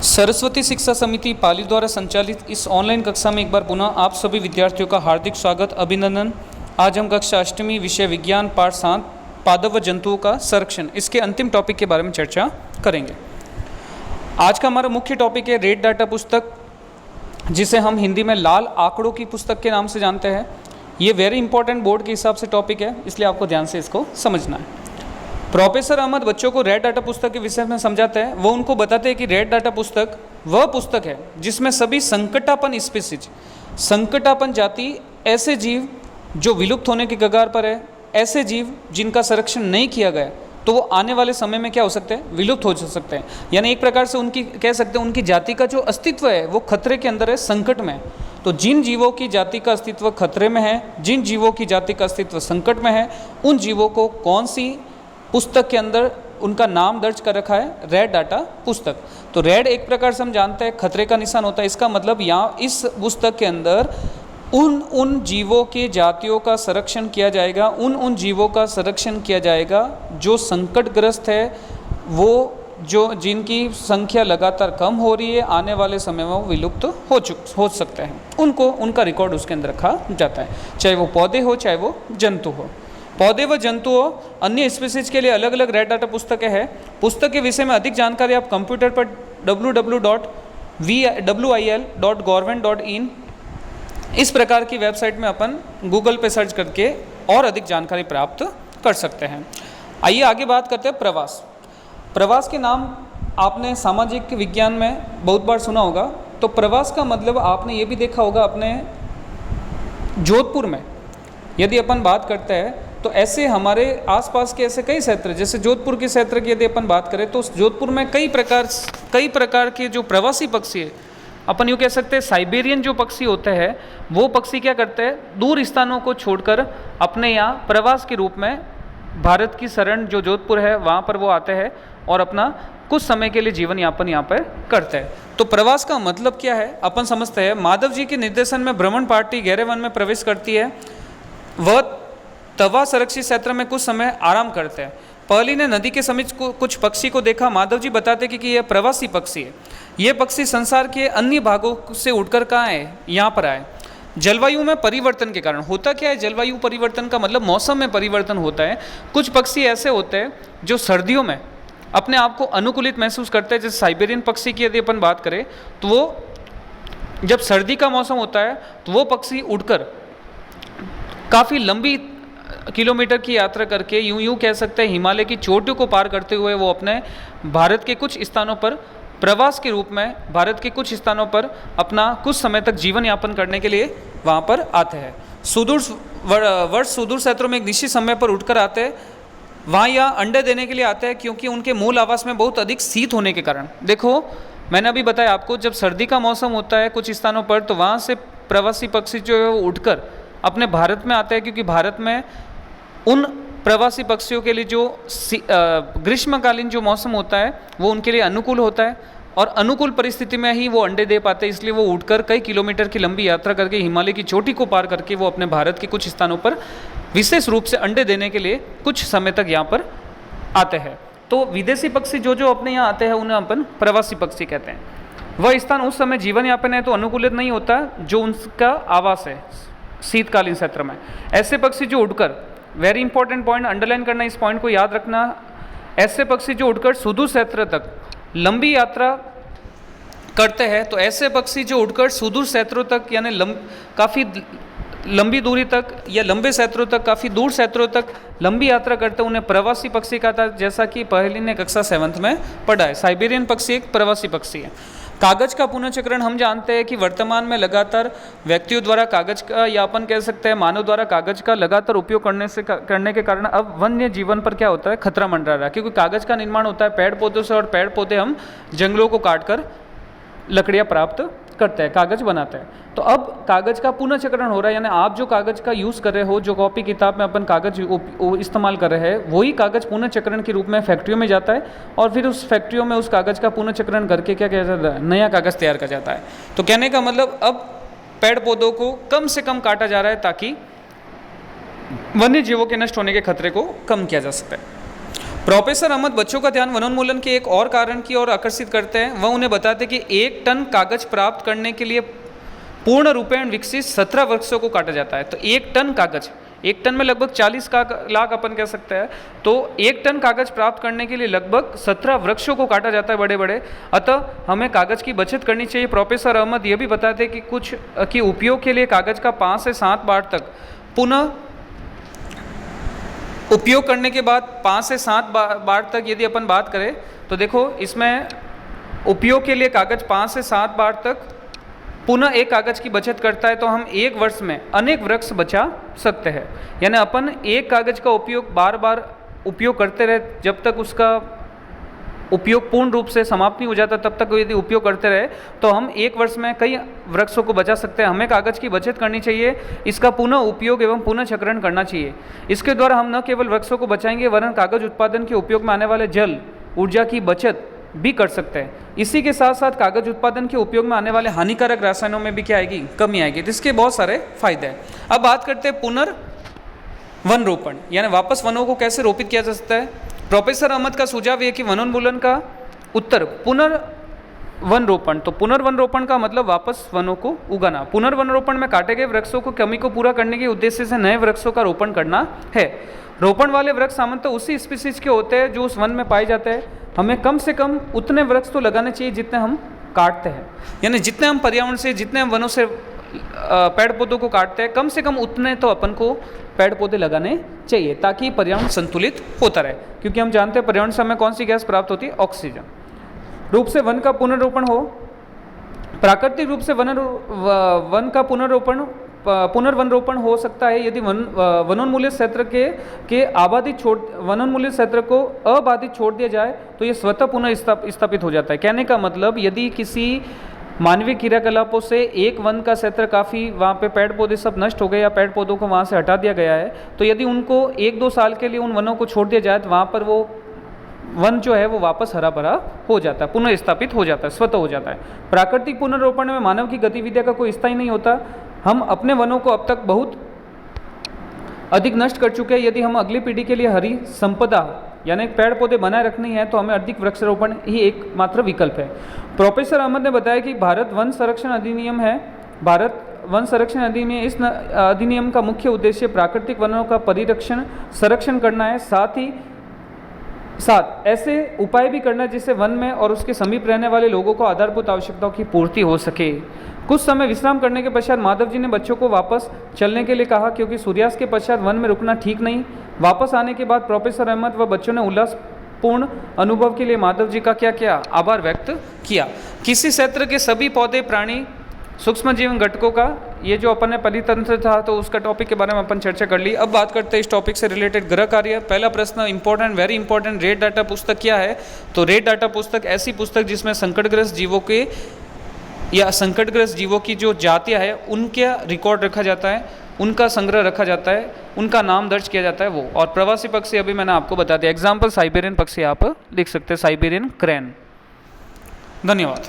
सरस्वती शिक्षा समिति पाली द्वारा संचालित इस ऑनलाइन कक्षा में एक बार पुनः आप सभी विद्यार्थियों का हार्दिक स्वागत, अभिनंदन। आज हम कक्षा अष्टमी विषय विज्ञान पाठ 7 पादप व जंतुओं का संरक्षण, इसके अंतिम टॉपिक के बारे में चर्चा करेंगे। आज का हमारा मुख्य टॉपिक है रेड डाटा पुस्तक, जिसे हम हिंदी में लाल आंकड़ों की पुस्तक के नाम से जानते हैं। ये वेरी इंपॉर्टेंट बोर्ड के हिसाब से टॉपिक है, इसलिए आपको ध्यान से इसको समझना है। प्रोफेसर अहमद बच्चों को रेड डाटा पुस्तक के विषय में समझाते हैं। वो उनको बताते हैं कि रेड डाटा पुस्तक वह पुस्तक है जिसमें सभी संकटापन स्पीसीज, संकटापन जाति, ऐसे जीव जो विलुप्त होने की कगार पर है, ऐसे जीव जिनका संरक्षण नहीं किया गया तो वो आने वाले समय में क्या हो सकते हैं, विलुप्त हो सकते हैं। यानी एक प्रकार से उनकी कह सकते हैं उनकी जाति का जो अस्तित्व है वो खतरे के अंदर है, संकट में है। तो जिन जीवों की जाति का अस्तित्व खतरे में है, जिन जीवों की जाति का अस्तित्व संकट में है, उन जीवों को कौन सी पुस्तक के अंदर उनका नाम दर्ज कर रखा है, रेड डाटा पुस्तक। तो रेड एक प्रकार से हम जानते हैं खतरे का निशान होता है। इसका मतलब यहाँ इस पुस्तक के अंदर उन जीवों के जातियों का संरक्षण किया जाएगा, उन जीवों का संरक्षण किया जाएगा जो संकटग्रस्त है, वो जो जिनकी संख्या लगातार कम हो रही है, आने वाले समय में वो विलुप्त हो सकते हैं, उनको उनका रिकॉर्ड उसके अंदर रखा जाता है, चाहे वो पौधे हो चाहे वो जंतु हो। पौधे व जंतुओं अन्य स्पीसीज के लिए अलग अलग रेड डाटा पुस्तकें हैं। पुस्तक के विषय में अधिक जानकारी आप कंप्यूटर पर www.wil.government.in इस प्रकार की वेबसाइट में अपन गूगल पे सर्च करके और अधिक जानकारी प्राप्त कर सकते हैं। आइए आगे बात करते हैं प्रवास। प्रवास के नाम आपने सामाजिक विज्ञान में बहुत बार सुना होगा। तो प्रवास का मतलब आपने ये भी देखा होगा अपने जोधपुर में, यदि अपन बात करते हैं तो ऐसे हमारे आसपास के ऐसे कई क्षेत्र, जैसे जोधपुर के क्षेत्र की यदि अपन बात करें तो जोधपुर में कई प्रकार के जो प्रवासी पक्षी है, अपन यूँ कह सकते हैं साइबेरियन जो पक्षी होते हैं, वो पक्षी क्या करते हैं, दूर स्थानों को छोड़कर अपने यहाँ प्रवास के रूप में भारत की शरण जो जोधपुर है वहाँ पर वो आते हैं और अपना कुछ समय के लिए जीवन यापन यहाँ पर करते हैं। तो प्रवास का मतलब क्या है अपन समझते हैं। माधव जी के निर्देशन में भ्रमण पार्टी गहरे वन में प्रवेश करती है। वह तवा संरक्षित क्षेत्र में कुछ समय आराम करते हैं। पहली ने नदी के समीप कुछ पक्षी को देखा। माधव जी बताते कि यह प्रवासी पक्षी है। ये पक्षी संसार के अन्य भागों से उड़कर कहाँ है, यहाँ पर आए। जलवायु में परिवर्तन के कारण होता क्या है, जलवायु परिवर्तन का मतलब मौसम में परिवर्तन होता है। कुछ पक्षी ऐसे होते हैं जो सर्दियों में अपने आप को अनुकूलित महसूस करते हैं। जैसे साइबेरियन पक्षी की यदि अपन बात करें तो वो जब सर्दी का मौसम होता है तो वो पक्षी उड़कर काफ़ी लंबी किलोमीटर की यात्रा करके यूं कह सकते हैं हिमालय की चोटियों को पार करते हुए वो अपने भारत के कुछ स्थानों पर प्रवास के रूप में भारत के कुछ स्थानों पर अपना कुछ समय तक जीवन यापन करने के लिए वहाँ पर आते हैं। सुदूर क्षेत्रों में एक निश्चित समय पर उठकर आते हैं। वहाँ यहाँ अंडे देने के लिए आते हैं क्योंकि उनके मूल आवास में बहुत अधिक शीत होने के कारण। देखो मैंने अभी बताया आपको, जब सर्दी का मौसम होता है कुछ स्थानों पर तो वहाँ से प्रवासी पक्षी जो है वो उठकर अपने भारत में आते हैं, क्योंकि भारत में उन प्रवासी पक्षियों के लिए जो ग्रीष्मकालीन जो मौसम होता है वो उनके लिए अनुकूल होता है और अनुकूल परिस्थिति में ही वो अंडे दे पाते हैं। इसलिए वो उड़कर कई किलोमीटर की लंबी यात्रा करके हिमालय की चोटी को पार करके वो अपने भारत के कुछ स्थानों पर विशेष रूप से अंडे देने के लिए कुछ समय तक यहाँ पर आते हैं। तो विदेशी पक्षी जो अपने यहाँ आते हैं उन्हें अपन प्रवासी पक्षी कहते हैं। वह स्थान उस समय जीवन यापन है तो अनुकूलित नहीं होता जो उनका आवास है शीतकालीन क्षेत्र में। ऐसे पक्षी जो उड़कर, वेरी इंपॉर्टेंट पॉइंट अंडरलाइन करना, इस पॉइंट को याद रखना, ऐसे पक्षी जो उड़कर सुदूर क्षेत्र तक लंबी यात्रा करते हैं। तो ऐसे पक्षी जो उड़कर सुदूर क्षेत्रों तक यानी काफ़ी लंबी दूरी तक या लंबे क्षेत्रों तक, काफ़ी दूर क्षेत्रों तक लंबी यात्रा करते हैं, उन्हें प्रवासी पक्षी कहता है। जैसा कि पहली ने कक्षा 7th में पढ़ा है, साइबेरियन पक्षी एक प्रवासी पक्षी है। कागज का पुनर्चक्रण हम जानते हैं कि वर्तमान में लगातार व्यक्तियों द्वारा कागज का, या अपन कह सकते हैं मानव द्वारा कागज का लगातार उपयोग करने के कारण अब वन्य जीवन पर क्या होता है, खतरा मंडरा रहा है। क्योंकि कागज का निर्माण होता है पेड़ पौधों से और पेड़ पौधे हम जंगलों को काटकर लकड़ियाँ प्राप्त करते हैं, कागज बनाते हैं। तो अब कागज का पुनर्चक्रण हो रहा है, यानी आप जो कागज का यूज़ कर रहे हो, जो कॉपी किताब में अपन कागज इस्तेमाल कर रहे हैं, वही कागज पुनर्चक्रण के रूप में फैक्ट्रियों में जाता है और फिर उस फैक्ट्रियों में उस कागज का पुनर्चक्रण करके क्या किया जाता है, नया कागज तैयार किया जाता है। तो कहने का मतलब अब पेड़ पौधों को कम से कम काटा जा रहा है ताकि वन्य जीवों के नष्ट होने के खतरे को कम किया जा सके। प्रोफेसर अहमद बच्चों का ध्यान वनोन्मूलन के एक और कारण की ओर आकर्षित करते हैं। वह उन्हें बताते हैं कि 1 टन कागज प्राप्त करने के लिए पूर्ण रूपेण विकसित 17 वृक्षों को काटा जाता है। तो 1 टन कागज, 1 टन में लगभग 40 लाख अपन कह सकते हैं। तो 1 टन कागज प्राप्त करने के लिए लगभग 17 वृक्षों को काटा जाता है बड़े बड़े। अतः हमें कागज की बचत करनी चाहिए। प्रोफेसर अहमद ये भी बताते हैं कि कुछ कि उपयोग के लिए कागज का 5 से 7 बार तक पुनः उपयोग करने के बाद 5 से 7 बार तक यदि अपन बात करें तो देखो इसमें उपयोग के लिए कागज 5 से 7 बार तक पुनः एक कागज की बचत करता है। तो हम 1 वर्ष में अनेक वृक्ष बचा सकते हैं। यानी अपन एक कागज का उपयोग बार बार उपयोग करते रहे, जब तक उसका उपयोग पूर्ण रूप से समाप्त नहीं हो जाता तब तक यदि उपयोग करते रहे तो हम 1 वर्ष में कई वृक्षों को बचा सकते हैं। हमें कागज की बचत करनी चाहिए, इसका पुनः उपयोग एवं पुनः चक्रण करना चाहिए। इसके द्वारा हम न केवल वृक्षों को बचाएंगे वरन कागज उत्पादन के उपयोग में आने वाले जल ऊर्जा की बचत भी कर सकते हैं। इसी के साथ साथ कागज उत्पादन के उपयोग में आने वाले हानिकारक रसायनों में भी क्या आएगी, कमी आएगी। तो इसके बहुत सारे फायदे हैं। अब बात करते हैं पुनर्वन रोपण, यानी वापस वनों को कैसे रोपित किया जा सकता है। प्रोफेसर अहमद का सुझाव है कि वनोन्मूलन का उत्तर पुनर्वन रोपण। तो पुनर्वन रोपण का मतलब वापस वनों को उगाना। पुनर्वन रोपण में काटे गए वृक्षों को कमी को पूरा करने के उद्देश्य से नए वृक्षों का रोपण करना है। रोपण वाले वृक्ष सामान्यतः उसी स्पीसीज के होते हैं जो उस वन में पाए जाते हैं। हमें कम से कम उतने वृक्ष तो लगाने चाहिए जितने हम काटते हैं, यानी जितने हम पर्यावरण से, जितने हम वनों से पेड़ पौधों को काटते हैं, कम से कम उतने तो अपन को पेड़ पौधे लगाने चाहिए ताकि पर्यावरण संतुलित होता रहे। क्योंकि हम जानते हैं पर्यावरण से हमें कौन सी गैस प्राप्त होती है, ऑक्सीजन। रूप से वन का पुनर्रोपण हो, प्राकृतिक रूप से वन का पुनर्वन रोपण हो सकता है यदि वनोन्मूलित क्षेत्र के वनोन्मूलित क्षेत्र को अबाधित छोड़ दिया जाए तो ये स्वतः पुनः स्थापित हो जाता है। कहने का मतलब यदि किसी मानवीय क्रियाकलापों से एक वन का क्षेत्र काफ़ी वहाँ पे पेड़ पौधे सब नष्ट हो गए या पेड़ पौधों को वहाँ से हटा दिया गया है, तो यदि उनको 1-2 साल के लिए उन वनों को छोड़ दिया जाए तो वहाँ पर वो वन जो है वो वापस हरा भरा हो जाता है, पुनः स्थापित हो जाता है, स्वतः हो जाता है। प्राकृतिक पुनर्रोपण में मानव की गतिविधियों का कोई स्थायी नहीं होता। हम अपने वनों को अब तक बहुत अधिक नष्ट कर चुके हैं। यदि हम अगली पीढ़ी के लिए हरी संपदा यानी पेड़ पौधे बनाए रखनी है तो हमें अधिक वृक्षारोपण ही एकमात्र विकल्प है। प्रोफेसर अहमद ने बताया कि भारत वन संरक्षण अधिनियम है। भारत वन संरक्षण अधिनियम, इस अधिनियम का मुख्य उद्देश्य प्राकृतिक वनों का परिरक्षण संरक्षण करना है, साथ ऐसे उपाय भी करना जिससे वन में और उसके समीप रहने वाले लोगों को आधारभूत आवश्यकताओं की पूर्ति हो सके। कुछ समय विश्राम करने के पश्चात माधव जी ने बच्चों को वापस चलने के लिए कहा क्योंकि सूर्यास्त के पश्चात वन में रुकना ठीक नहीं। वापस आने के बाद प्रोफेसर अहमद व बच्चों ने उल्लासपूर्ण अनुभव के लिए माधव जी का क्या किया, आभार व्यक्त किया। किसी क्षेत्र के सभी पौधे, प्राणी, सूक्ष्म जीवन घटकों का, ये जो अपन ने परितंत्र था तो उसका टॉपिक के बारे में अपन चर्चा कर ली। अब बात करते हैं इस टॉपिक से रिलेटेड गृह कार्य। पहला प्रश्न important, very important, red data पुस्तक क्या है। तो रेड डाटा पुस्तक ऐसी पुस्तक जिसमें संकटग्रस्त जीवों के या संकटग्रस्त जीवों की जो जातियाँ है उनका रिकॉर्ड रखा जाता है, उनका संग्रह रखा जाता है, उनका नाम दर्ज किया जाता है वो। और प्रवासी पक्षी अभी मैंने आपको बता दिया। एग्जाम्पल साइबेरियन पक्षी आप लिख सकते हैं, साइबेरियन क्रेन। धन्यवाद।